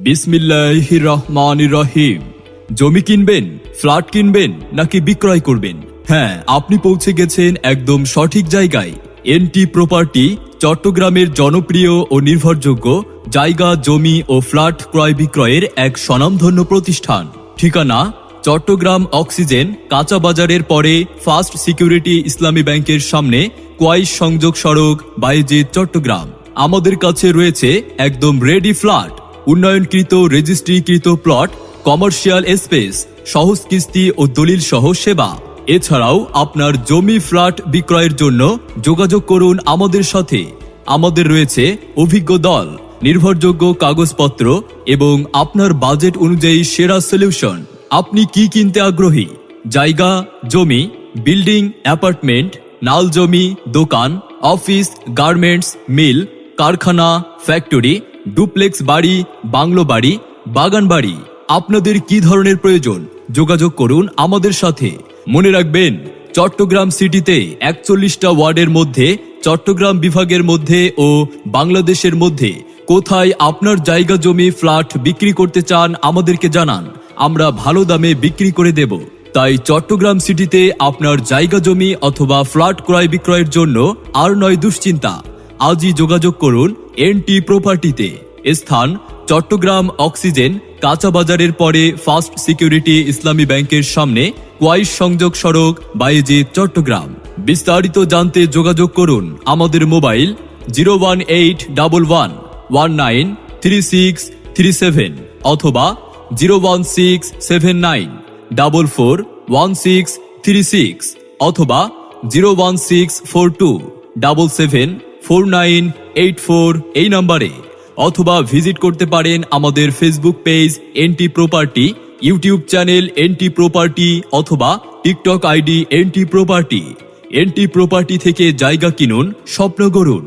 বিসমিল্লাহির রহমানির রহিম। জমি কিনবেন, ফ্ল্যাট কিনবেন নাকি বিক্রয় করবেন? হ্যাঁ, আপনি পৌঁছে গেছেন একদম সঠিক জায়গায়। এনটি প্রপার্টি চট্টগ্রামের জনপ্রিয় ও নির্ভরযোগ্য জায়গা, জমি ও ফ্ল্যাট ক্রয় বিক্রয়ের এক স্বনামধন্য প্রতিষ্ঠান। ঠিকানা: চট্টগ্রাম অক্সিজেন কাঁচা বাজারের পরে ফার্স্ট সিকিউরিটি ইসলামী ব্যাংকের সামনে, কোয়াইশ সংযোগ সড়ক, বায়েজিদ, চট্টগ্রাম। আমাদের কাছে রয়েছে একদম রেডি ফ্ল্যাট, উন্নয়নকৃত রেজিস্ট্রিকৃত প্লট, কমার্শিয়াল স্পেস, সহজ কিস্তি ও দলিল সহ সেবা। এছাড়াও আপনার জমি, ফ্ল্যাট বিক্রয়ের জন্য যোগাযোগ করুন আমাদের সাথে। আমাদের রয়েছে অভিজ্ঞ দল, নির্ভরযোগ্য কাগজপত্র এবং আপনার বাজেট অনুযায়ী সেরা সলিউশন। আপনি কি কিনতে আগ্রহী? জায়গা, জমি, বিল্ডিং, অ্যাপার্টমেন্ট, নাল জমি, দোকান, অফিস, গার্মেন্টস, মিল, কারখানা, ফ্যাক্টরি, ডুপ্লেক্স বাড়ি, বাংলো বাড়ি, বাগান বাড়ি, আপনাদের কি ধরনের প্রয়োজন? যোগাযোগ করুন আমাদের সাথে। মনে রাখবেন, চট্টগ্রাম সিটিতে 41টা ওয়ার্ডের মধ্যে, চট্টগ্রাম বিভাগের মধ্যে ও বাংলাদেশের মধ্যে কোথায় আপনার জায়গা, জমি, ফ্ল্যাট বিক্রি করতে চান আমাদেরকে জানান, আমরা ভালো দামে বিক্রি করে দেব। তাই চট্টগ্রাম সিটিতে আপনার জায়গা, জমি অথবা ফ্ল্যাট ক্রয় বিক্রয়ের জন্য আর নয় দুশ্চিন্তা। আজই যোগাযোগ করুন এনটি প্রপার্টিতে। স্থান: চট্টগ্রাম অক্সিজেন কাঁচা বাজারের পরে ফার্স্ট সিকিউরিটি ইসলামী ব্যাংকের সামনে, কোয়াইশ সংযোগ সড়ক, বায়েজিদ, চট্টগ্রাম। বিস্তারিত জানতে যোগাযোগ করুন আমাদের মোবাইল 01811193637 অথবা 01679441636 অথবা 01642774984 এই নম্বরে, অথবা ভিজিট করতে পারেন আমাদের Facebook page NT Property, YouTube channel NT Property অথবা TikTok ID NT Property. NT Property থেকে জায়গা কিনুন, স্বপ্ন গড়ুন।